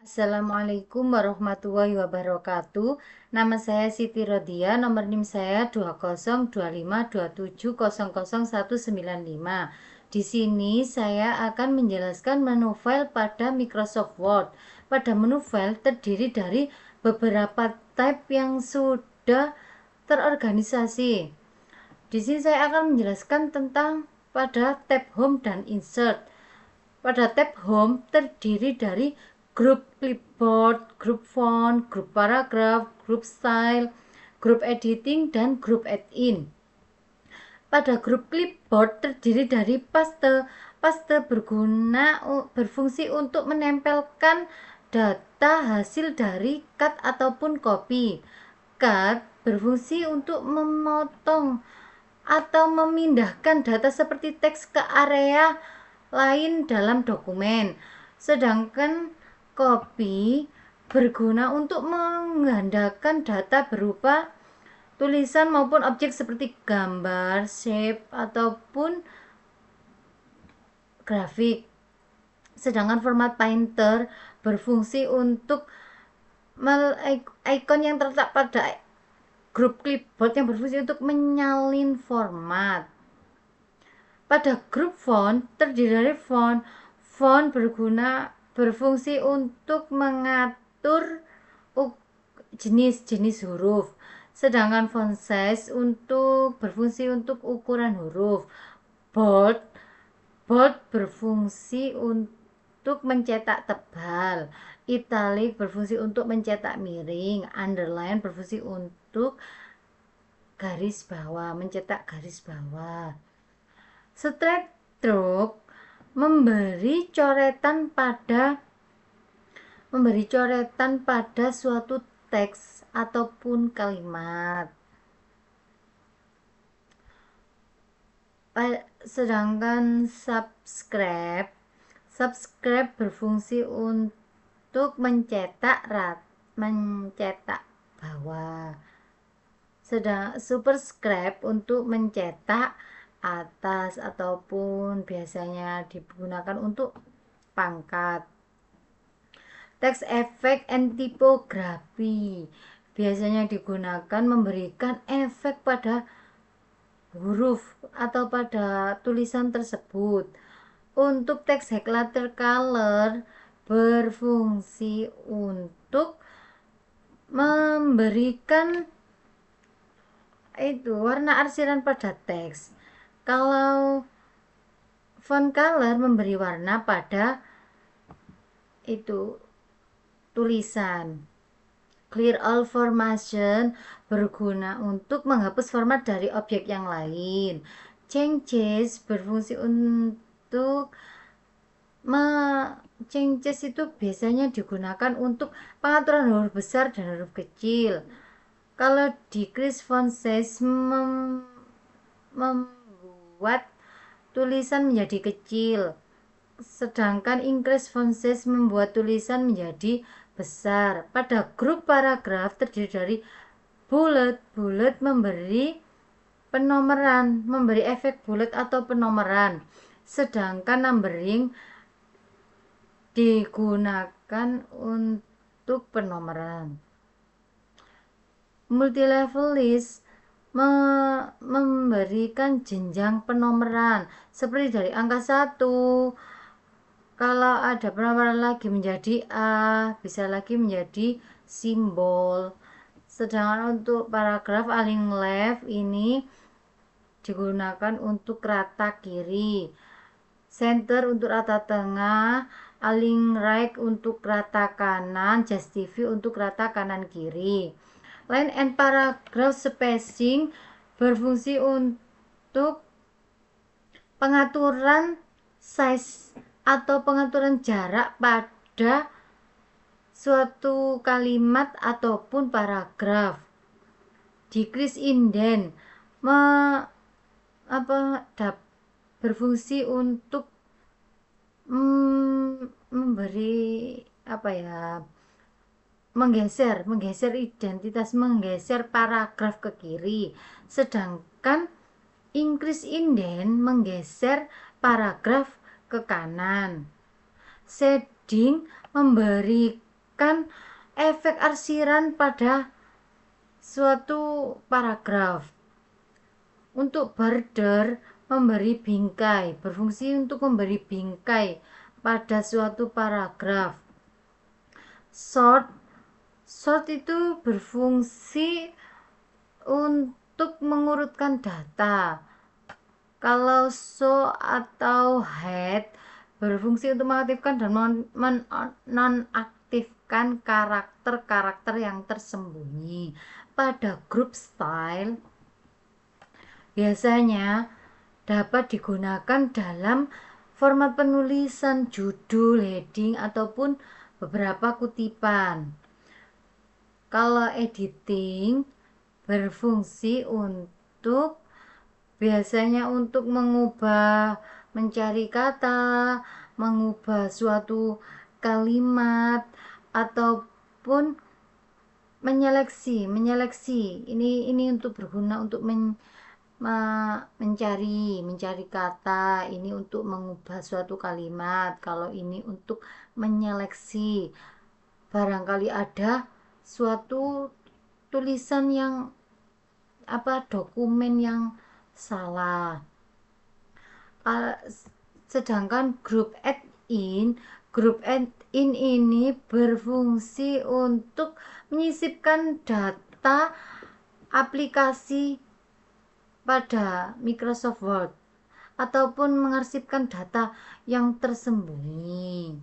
Assalamualaikum warahmatullahi wabarakatuh. Nama saya Siti Rodia, nomor NIM saya 202527001995. Di sini saya akan menjelaskan menu file pada Microsoft Word. Pada menu file terdiri dari beberapa tab yang sudah terorganisasi. Di sini saya akan menjelaskan tentang pada tab Home dan Insert. Pada tab Home terdiri dari grup clipboard, grup font, grup paragraf, grup style, grup editing, dan grup add-in. Pada grup clipboard terdiri dari paste. Paste berfungsi untuk menempelkan data hasil dari cut ataupun copy. Cut berfungsi untuk memotong atau memindahkan data seperti teks ke area lain dalam dokumen. Sedangkan copy berguna untuk menggandakan data berupa tulisan maupun objek seperti gambar, shape, ataupun grafik. Sedangkan format painter berfungsi untuk ikon yang terletak pada grup clipboard yang berfungsi untuk menyalin format. Pada grup font terdiri dari font. Font berfungsi untuk mengatur jenis-jenis huruf. Sedangkan font size berfungsi untuk ukuran huruf. Bold berfungsi untuk mencetak tebal. Italic berfungsi untuk mencetak miring. Underline berfungsi untuk mencetak garis bawah. Straight stroke memberi coretan pada suatu teks ataupun kalimat. Sedangkan subscribe berfungsi untuk mencetak bawah. Sedang superscribe untuk mencetak atas ataupun biasanya digunakan untuk pangkat. Text effect and typography biasanya digunakan memberikan efek pada huruf atau pada tulisan tersebut. Untuk text highlighter color berfungsi untuk memberikan warna arsiran pada teks. Kalau font color memberi warna pada tulisan. Clear all formation berguna untuk menghapus format dari objek yang lain. Changes berfungsi untuk changes itu biasanya digunakan untuk pengaturan huruf besar dan huruf kecil. Kalau decrease font size membuat tulisan menjadi kecil, sedangkan increase font size membuat tulisan menjadi besar. Pada grup paragraf terdiri dari bullet memberi efek bullet atau penomoran, sedangkan numbering digunakan untuk penomoran. Multilevel list memberikan jenjang penomoran seperti dari angka 1, kalau ada penomoran lagi menjadi A, bisa lagi menjadi simbol. Sedangkan untuk paragraf align left ini digunakan untuk rata kiri, center untuk rata tengah, align right untuk rata kanan, justify untuk rata kanan kiri. Line and paragraph spacing berfungsi untuk pengaturan size atau pengaturan jarak pada suatu kalimat ataupun paragraf. Decrease indent berfungsi untuk memberi menggeser identitas, menggeser paragraf ke kiri. Sedangkan increase indent menggeser paragraf ke kanan. Shading memberi menyisipkan efek arsiran pada suatu paragraf. Untuk border, memberi bingkai, berfungsi untuk memberi bingkai pada suatu paragraf. Sort itu berfungsi untuk mengurutkan data. Kalau show atau hide berfungsi untuk mengaktifkan dan nonaktifkan karakter-karakter yang tersembunyi. Pada group style biasanya dapat digunakan dalam format penulisan judul, heading, ataupun beberapa kutipan. Kalau editing berfungsi untuk biasanya untuk mengubah, mencari kata, mengubah suatu kalimat, ataupun menyeleksi. Ini untuk berguna untuk mencari kata, ini untuk mengubah suatu kalimat, kalau ini untuk menyeleksi. Barangkali ada suatu tulisan yang dokumen yang salah. Sedangkan group add in ini berfungsi untuk menyisipkan data aplikasi pada Microsoft Word ataupun mengarsipkan data yang tersembunyi.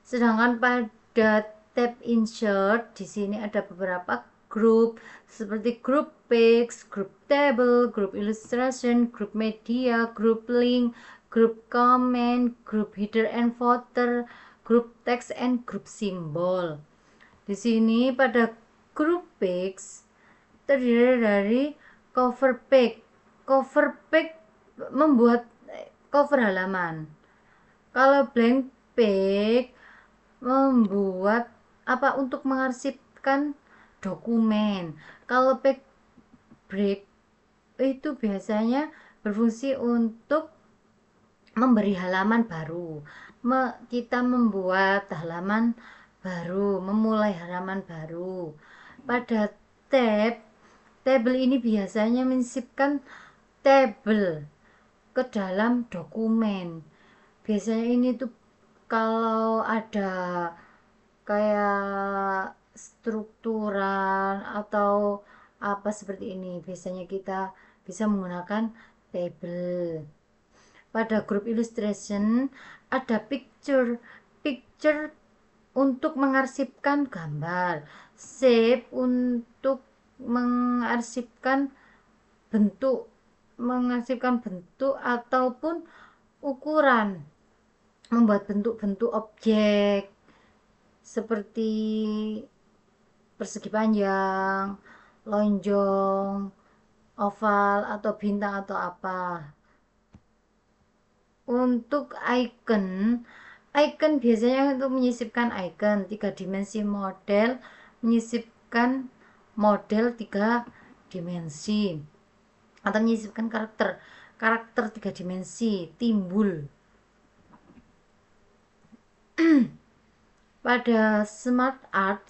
Sedangkan pada tab insert di sini ada beberapa grup seperti grup pics, grup table, grup illustration, grup media, grup link, grup comment, grup header and footer, grup text and grup symbol. Di sini pada grup pics terdiri dari cover page. Cover page membuat cover halaman. Kalau blank page membuat untuk mengarsipkan dokumen. Kalau page break itu biasanya berfungsi untuk memberi halaman baru. Kita membuat halaman baru, memulai halaman baru. Pada table ini biasanya menyisipkan tabel ke dalam dokumen. Biasanya ini tuh kalau ada kayak strukturan atau seperti ini, biasanya kita bisa menggunakan table. Pada grup illustration ada picture untuk mengarsipkan gambar, shape untuk mengarsipkan bentuk ataupun ukuran, membuat bentuk-bentuk objek seperti persegi panjang, lonjong, oval, atau bintang atau apa. Untuk icon biasanya untuk menyisipkan icon 3 dimensi, model menyisipkan model 3 dimensi, atau menyisipkan karakter 3 dimensi, timbul. Pada smart art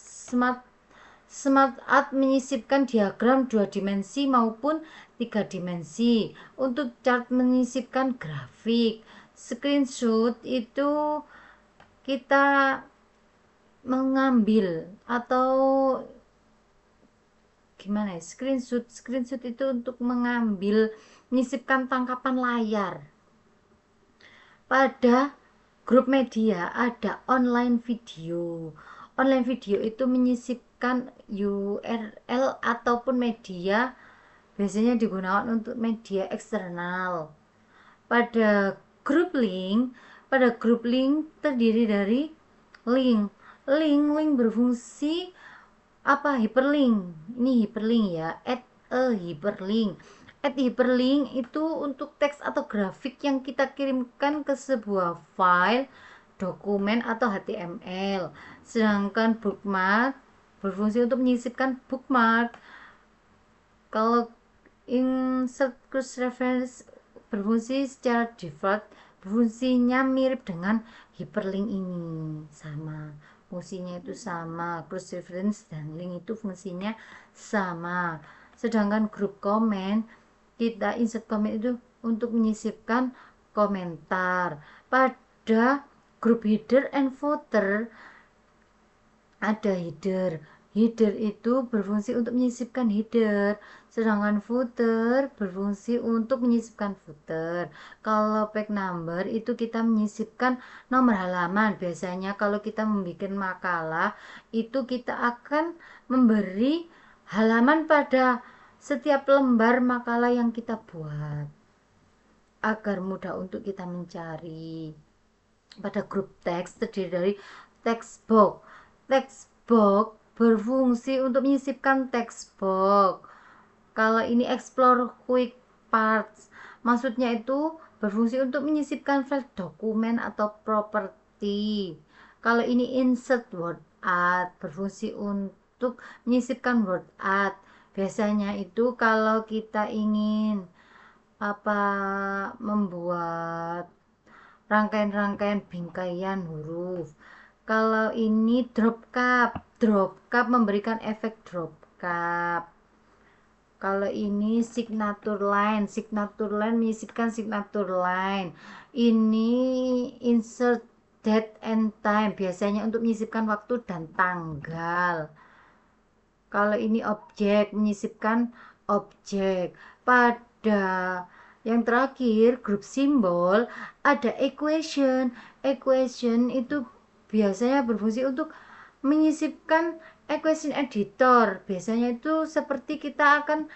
menyisipkan diagram 2 dimensi maupun 3 dimensi. Untuk chart menyisipkan grafik. Screenshot itu kita mengambil atau gimana ya, screenshot itu untuk mengambil, menyisipkan tangkapan layar. Pada grup media ada online video itu menyisipkan URL ataupun media, biasanya digunakan untuk media eksternal. Pada grup link terdiri dari link berfungsi hyperlink. Ini hyperlink ya, add a hyperlink. Add hyperlink itu untuk teks atau grafik yang kita kirimkan ke sebuah file, dokumen atau HTML. Sedangkan bookmark berfungsi untuk menyisipkan bookmark. Kalau insert cross reference berfungsi secara default, fungsinya mirip dengan hyperlink ini, sama fungsinya itu sama, cross reference dan link itu fungsinya sama. Sedangkan grup komen, kita insert komen itu untuk menyisipkan komentar. Pada grup header and footer ada header. Header itu berfungsi untuk menyisipkan header, sedangkan footer berfungsi untuk menyisipkan footer. Kalau page number itu kita menyisipkan nomor halaman. Biasanya kalau kita membuat makalah itu kita akan memberi halaman pada setiap lembar makalah yang kita buat agar mudah untuk kita mencari. Pada grup teks terdiri dari text box. Text box berfungsi untuk menyisipkan text box. Kalau ini explore quick parts, maksudnya itu berfungsi untuk menyisipkan file dokumen atau properti. Kalau ini insert word art, berfungsi untuk menyisipkan word art. Biasanya itu kalau kita ingin membuat rangkaian-rangkaian bingkaian huruf. Kalau ini drop cap memberikan efek drop cap. Kalau ini signature line menyisipkan signature line. Ini insert date and time, biasanya untuk menyisipkan waktu dan tanggal. Kalau ini objek, menyisipkan objek. Pada yang terakhir, grup simbol, ada equation. Equation itu biasanya berfungsi untuk menyisipkan equation editor. Biasanya itu seperti kita akan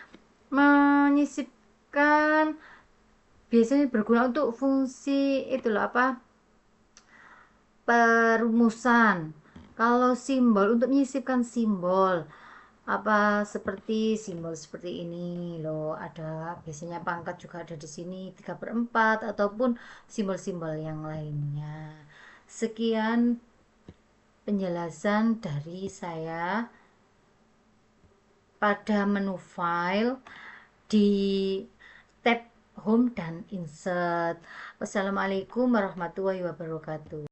menyisipkan, biasanya berguna untuk fungsi perumusan. Kalau simbol untuk menyisipkan simbol seperti simbol seperti ini loh, ada biasanya pangkat juga ada di sini 3/4 ataupun simbol-simbol yang lainnya. Sekian penjelasan dari saya pada menu file di tab home dan insert. Wassalamualaikum warahmatullahi wabarakatuh.